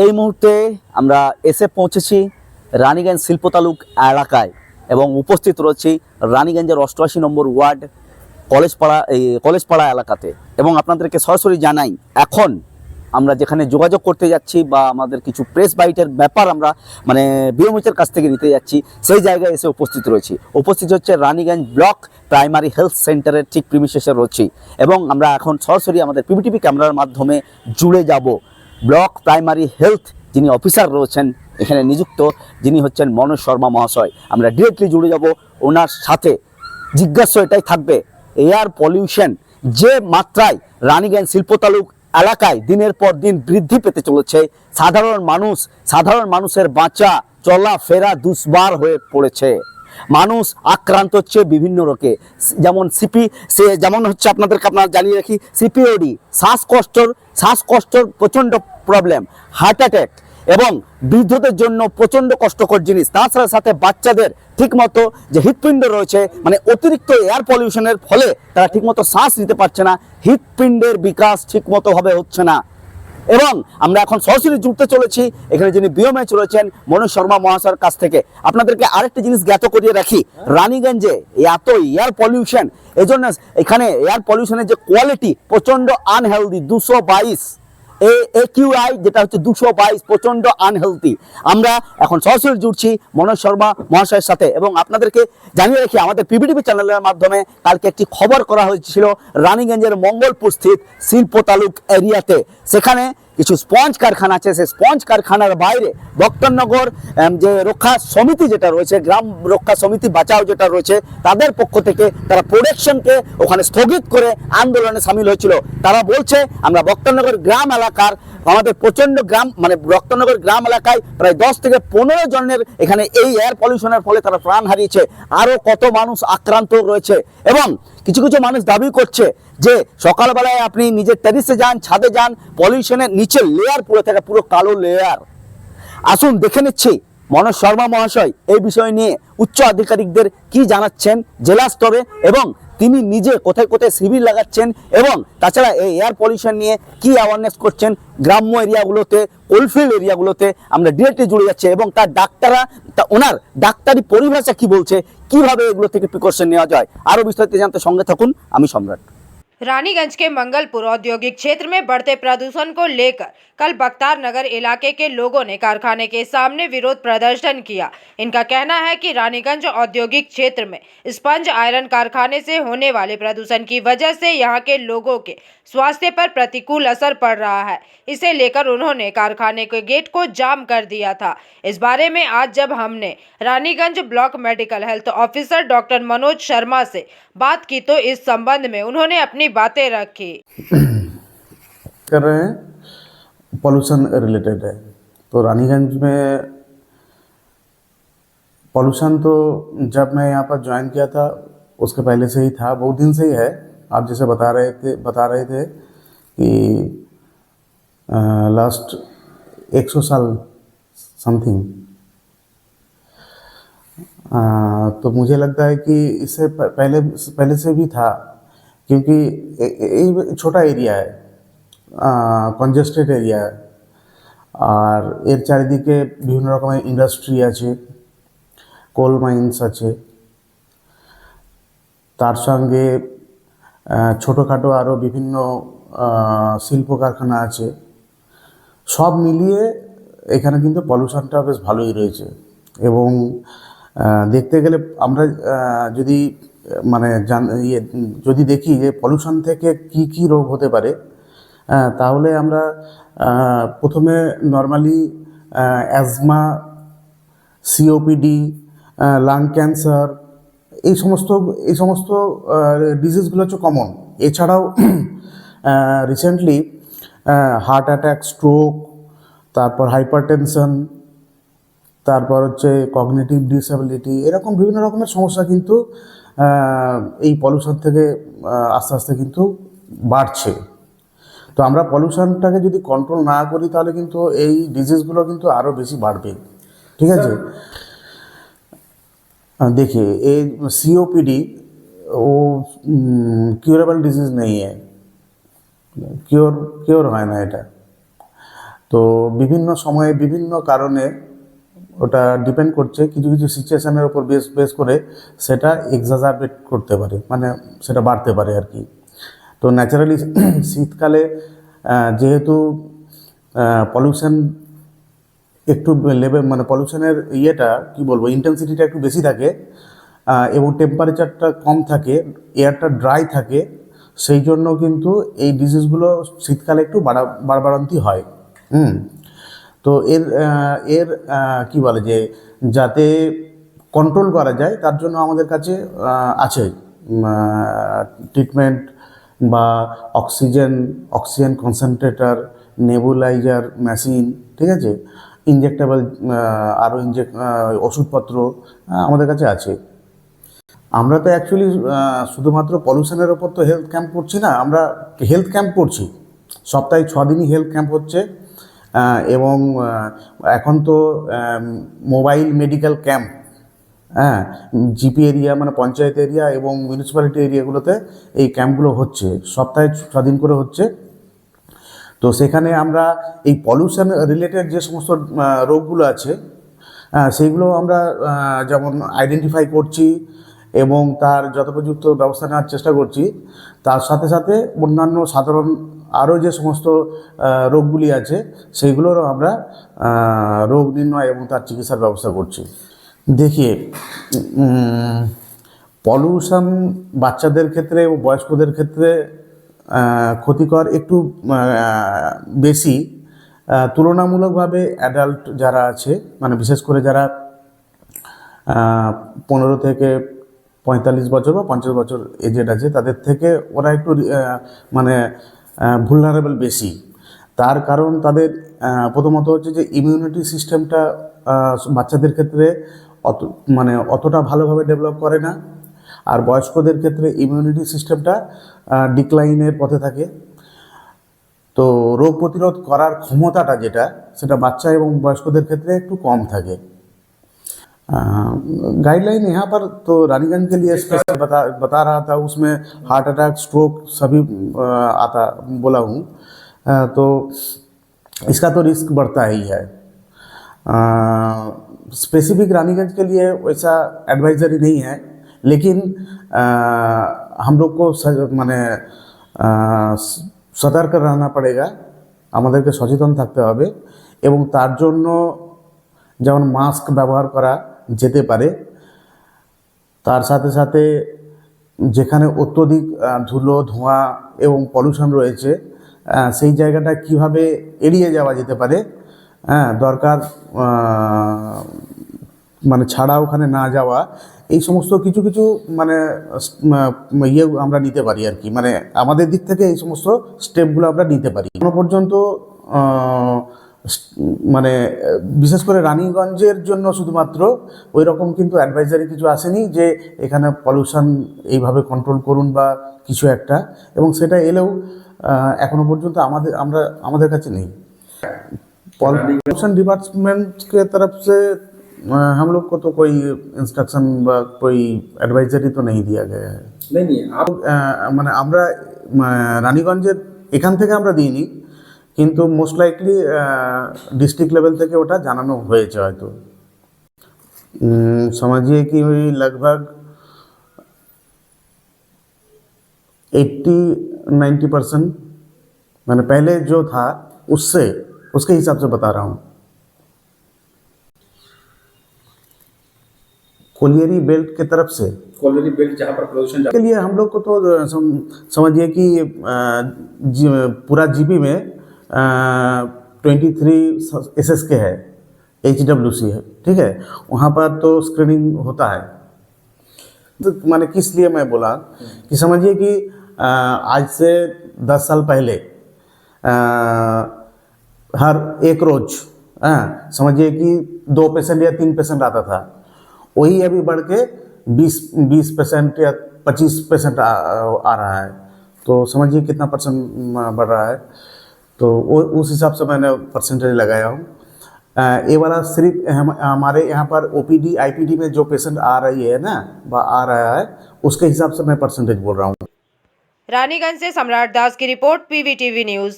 এই মুহূর্তে আমরা এসে পৌঁছেছি রানীগঞ্জ শিল্পতালুক এলাকায় এবং উপস্থিত রয়েছি রানীগঞ্জের 88 নম্বর ওয়ার্ড কলেজপাড়া এলাকাতে। এবং আপনাদেরকে সরাসরি জানাই, এখন আমরা যেখানে যোগাযোগ করতে যাচ্ছি বা আমাদের কিছু প্রেস বাইটের ব্যাপার আমরা বিওমিতের কাছ থেকে নিতে যাচ্ছি, সেই জায়গায় এসে উপস্থিত হচ্ছে রানীগঞ্জ ব্লক প্রাইমারি হেলথ সেন্টারের ঠিক প্রিমিসেসে রয়েছি। এবং আমরা এখন সরাসরি আমাদের পিবিটিভি ক্যামেরার মাধ্যমে জুড়ে যাব ব্লক প্রাইমারি হেলথ যিনি অফিসার রয়েছেন এখানে নিযুক্ত, যিনি হচ্ছেন মনোজ শর্মা মহাশয়। আমরা ডিরেক্টলি জুড়ে যাব ওনার সাথে। জিজ্ঞাসা এটাই থাকবে, এয়ার পলিউশন যে মাত্রায় রানীগঞ্জ শিল্পতালুক এলাকায় দিনের পর দিন বৃদ্ধি পেতে চলেছে, সাধারণ মানুষের বাঁচা চলাফেরা দুষ্বার হয়ে পড়েছে। মানুষ আক্রান্ত হচ্ছে বিভিন্ন রোগে, যেমন হচ্ছে আপনারা জানিয়ে রাখি, সিপিওডি, শ্বাসকষ্টর প্রচণ্ড প্রবলেম, হার্ট অ্যাটাক এবং বৃদ্ধদের জন্য প্রচণ্ড কষ্টকর জিনিস। তার সাথে বাচ্চাদের ঠিকমতো যে হৃৎপিণ্ড রয়েছে, অতিরিক্ত এয়ার পলিউশনের ফলে তারা ঠিকমতো শ্বাস নিতে পারছে না, হৃৎপিণ্ডের বিকাশ ঠিকমতোভাবে হচ্ছে না। এবং আমরা এখন সরাসরি জুড়তে চলেছি এখানে যিনি বিওম্যাচ রয়েছেন মনোজ শর্মা মহাশয়ের কাছ থেকে। আপনাদেরকে আরেকটা জিনিস জ্ঞাত করিয়ে রাখি, রানীগঞ্জে এত এয়ার পলিউশন, এই জন্য এখানে এয়ার পলিউশনের যে কোয়ালিটি প্রচণ্ড আনহেলদি। 222 AQI যেটা হচ্ছে 222, প্রচণ্ড আনহেলদি। আমরা এখন সরাসরি জুড়ছি মনোজ শর্মা মহাশয়ের সাথে। এবং আপনাদেরকে জানিয়ে রাখি, আমাদের পিবিটিভি চ্যানেলের মাধ্যমে কালকে একটি খবর করা হয়েছিল রানীগঞ্জের মঙ্গলপুর স্থিত শিল্পতালুক এরিয়াতে। সেখানে কিছু স্পঞ্জ কারখানা আছে, সেই স্পঞ্জ কারখানার বাইরে বক্তরনগর যে রক্ষা সমিতি যেটা রয়েছে, গ্রাম রক্ষা সমিতি বাঁচাও যেটা রয়েছে, তাদের পক্ষ থেকে তারা প্রোডাকশনকে ওখানে স্থগিত করে আন্দোলনে সামিল হয়েছিল। তারা বলছে আমরা বক্তরনগর গ্রাম এলাকার আমাদের প্রচণ্ড বক্তরনগর গ্রাম এলাকায় প্রায় 10 থেকে 15 জনের এখানে এই এয়ার পলিউশনের ফলে তারা প্রাণ হারিয়েছে, আরও কত মানুষ আক্রান্ত রয়েছে। এবং কিছু মানুষ দাবি করছে যে সকালবেলায় আপনি নিজের টেরিসে যান, ছাদে যান, পলিউশনের নিচে লেয়ার পড়ে থাকে, পুরো কালো লেয়ার। আসুন দেখে নিচ্ছি মনোজ শর্মা মহাশয় এই বিষয় নিয়ে উচ্চ আধিকারিকদের কি জানাচ্ছেন জেলা স্তরে, এবং তিনি নিজে কোথায় কোথায় শিবির লাগাচ্ছেন, এবং তাছাড়া এই এয়ার পলিউশন নিয়ে কি অ্যাওয়ারনেস করছেন গ্রাম্য এরিয়াগুলোতে, কোলফিল্ড এরিয়াগুলোতে। আমরা ডিরেক্টলি জুড়ে যাচ্ছি এবং ওনার ডাক্তারি পরিভাষা কি বলছে, কিভাবে এগুলো থেকে প্রিকশন নেওয়া যায়। আরও বিস্তারিত জানতে সঙ্গে থাকুন, আমি সম্রাট। रानीगंज के मंगलपुर औद्योगिक क्षेत्र में बढ़ते प्रदूषण को लेकर कल बख्तार नगर इलाके के लोगों ने कारखाने के सामने विरोध प्रदर्शन किया। इनका कहना है कि रानीगंज औद्योगिक क्षेत्र में स्पंज आयरन कारखाने से होने वाले प्रदूषण की वजह से यहां के लोगों के स्वास्थ्य पर प्रतिकूल असर पड़ रहा है। इसे लेकर उन्होंने कारखाने के गेट को जाम कर दिया था। इस बारे में आज जब हमने Raniganj block medical health officer doctor Manoj Sharma से बात की तो इस संबंध में उन्होंने अपनी बातें रखी। कर रहे हैं पॉल्यूशन रिलेटेड है। तो रानीगंज में पॉल्यूशन तो जब मैं यहाँ पर ज्वाइन किया था उसके पहले से ही था, बहुत दिन से ही है। आप जैसे बता रहे थे कि लास्ट 100 साल समथिंग। तो मुझे लगता है कि इससे पहले से भी था, क्योंकि ये छोटा एरिया है, কনজেস্টেড এরিয়া, আর এর চারিদিকে বিভিন্ন রকমের ইন্ডাস্ট্রি আছে, কোল মাইন্স আছে, তার সঙ্গে ছোটোখাটো আরও বিভিন্ন শিল্প কারখানা আছে। সব মিলিয়ে এখানে কিন্তু পলিউশনটা বেশ ভালোই রয়েছে। এবং দেখতে গেলে আমরা যদি যদি দেখি যে পলিউশন থেকে কি রোগ হতে পারে, তাহলে আমরা প্রথমে normally asthma, COPD, lung cancer, এই সমস্ত ডিজিজগুলো হচ্ছে কমন। এছাড়াও রিসেন্টলি হার্ট অ্যাটাক, স্ট্রোক, তারপর হাইপারটেনশন, তারপর হচ্ছে কগনিটিভ ডিসএবিলিটি, এরকম বিভিন্ন রকমের সমস্যা কিন্তু এই পলিউশন থেকে আস্তে আস্তে কিন্তু বাড়ছে। তো আমরা পলিউশনটাকে যদি কন্ট্রোল না করি তাহলে কিন্তু এই ডিজিজগুলো কিন্তু আরও বেশি বাড়বে। ঠিক আছে, देखिए ये COPD वो क्योरेबल डिजीज नहीं है, क्योर হয় না এটা। তো বিভিন্ন সময়ে বিভিন্ন কারণে ওটা ডিপেন্ড করছে, কিছু কিছু সিচুয়েশনের উপর বেস করে সেটা এক্সাজারবেট করতে পারে, মানে সেটা বাড়তে পারে আর কি। তো ন্যাচারালি শীতকালে যেহেতু পলিউশন একটু লেভেল, মানে পলিউশনের ইয়েটা কি বলবো, ইন্টেন্সিটিটা একটু বেশি থাকে এবং টেম্পারেচারটা কম থাকে, এয়ারটা ড্রাই থাকে, সেই জন্য কিন্তু এই ডিজিজগুলো শীতকালে একটু বাড়াবাড়ন্তি হয়। তো এর কি বলে যে যাতে কন্ট্রোল করা যায় তার জন্য আমাদের কাছে আছে ট্রিটমেন্ট বা অক্সিজেন কনসেন্ট্রেটর, নেবুলাইজার মেশিন, ঠিক আছে, ইনজেক্টেবল আরও ওষুধপত্র আমাদের কাছে আছে। আমরা তো অ্যাকচুয়ালি শুধুমাত্র পলিউশনের ওপর তো হেলথ ক্যাম্প করছি না, আমরা হেলথ ক্যাম্প করছি, সপ্তাহে 6 দিনই হেলথ ক্যাম্প হচ্ছে। এবং এখন তো মোবাইল মেডিকেল ক্যাম্প, হ্যাঁ, জিপি এরিয়া মানে পঞ্চায়েত এরিয়া এবং মিউনিসিপ্যালিটি এরিয়াগুলোতে এই ক্যাম্পগুলো হচ্ছে, সপ্তাহে 6 দিন করে হচ্ছে। তো সেখানে আমরা এই পলিউশন রিলেটেড যে সমস্ত রোগগুলো আছে সেইগুলো আমরা যেমন আইডেন্টিফাই করছি এবং তার যথোপযুক্ত ব্যবস্থা নেওয়ার চেষ্টা করছি। তার সাথে সাথে অন্যান্য সাধারণ আরও যে সমস্ত রোগগুলি আছে সেইগুলোরও আমরা রোগ নির্ণয় এবং তার চিকিৎসার ব্যবস্থা করছি। দেখিয়ে পলিউশন বাচ্চাদের ক্ষেত্রে ও বয়স্কদের ক্ষেত্রে ক্ষতিকর একটু বেশি, তুলনামূলকভাবে অ্যাডাল্ট যারা আছে, মানে বিশেষ করে যারা 15 থেকে 45 বছর বা 50 বছর এজেড আছে, তাদের থেকে ওরা একটু মানে ভুলনারেবল বেশি। তার কারণ তাদের প্রথমত হচ্ছে যে ইমিউনিটি সিস্টেমটা বাচ্চাদের ক্ষেত্রে অতটা ভালোভাবে ডেভেলপ করে না, আর বয়স্কদের ক্ষেত্রে ইমিউনিটি সিস্টেমটা ডিক্লাইনের পথে থাকে। তো রোগ প্রতিরোধ করার ক্ষমতাটা যেটা, সেটা বাচ্চা এবং বয়স্কদের ক্ষেত্রে একটু कम থাকে। गाइडलाइन यहाँ पर तो रानीगंज के लिए स्पेशल बता रहा था, उसमें हार्ट अटैक, स्ट्रोक सभी आता बोला हूँ। तो इसका तो रिस्क बढ़ता ही है। स्पेसिफिक रानीगंज के लिए वैसा एडवाइजरी नहीं है, लेकिन हम लोग को माने সতর্ক रहना पड़ेगा, আমাদেরকে সচেতন থাকতে হবে এবং তার জন্য যেমন মাস্ক ব্যবহার করা যেতে পারে, তার সাথে সাথে যেখানে অত্যধিক ধুলো, ধোঁয়া এবং পলিউশন রয়েছে সেই জায়গাটা কিভাবে এড়িয়ে যাওয়া যেতে পারে, দরকার মানে ছাড়া ওখানে না যাওয়া, এই সমস্ত কিছু কিছু মানে ইয়ে আমরা নিতে পারি আর কি, মানে আমাদের দিক থেকে এই সমস্ত স্টেপগুলো আমরা নিতে পারি। এখনো পর্যন্ত মানে বিশেষ করে রানীগঞ্জের জন্য শুধুমাত্র ওই রকম কিন্তু অ্যাডভাইজারি কিছু আসেনি যে এখানে পলিউশন এইভাবে কন্ট্রোল করুন বা কিছু একটা, এবং সেটা এলেও এখনো পর্যন্ত আমাদের কাছে নেই। पॉल्यूशन डिपार्टमेंट के तरफ से हम लोग को तो कोई इंस्ट्रक्शन বা कोई एडवाइजरी तो नहीं दिया गया है। नहीं आप মানে আমরা রানীগঞ্জের এখান থেকে আমরা দিইনি, কিন্তু মোস্ট লাইকলি ডিস্ট্রিক্ট লেভেল থেকে ওটা জানানো হয়েছে হয়তো। समझिए कि लगभग 80-90% मैंने पहले जो था उसके हिसाब से बता रहा हूँ। कोलियरी बेल्ट के तरफ से कॉलोनी बेल्ट जहाँ पर प्रदूषण के लिए हम लोग को तो समझिए कि पूरा जीपी में 23 SSK है, HWC है, ठीक है, वहाँ पर तो स्क्रीनिंग होता है। तो मैंने किस लिए मैं बोला कि समझिए कि आज से 10 साल पहले हर एक रोज समझिए कि 2 पेशेंट या 3 पेशेंट आता था, वही अभी बढ़ के 20% या 25% आ रहा है। तो समझिए कितना परसेंट बढ़ रहा है। तो उस हिसाब से मैंने परसेंटेज लगाया हूँ। ये वाला सिर्फ हमारे यहाँ पर OPD IPD में जो पेशेंट आ रही है ना, आ रहा है, उसके हिसाब से मैं परसेंटेज बोल रहा हूँ। रानीगंज से सम्राट दास की रिपोर्ट, PVTV न्यूज़।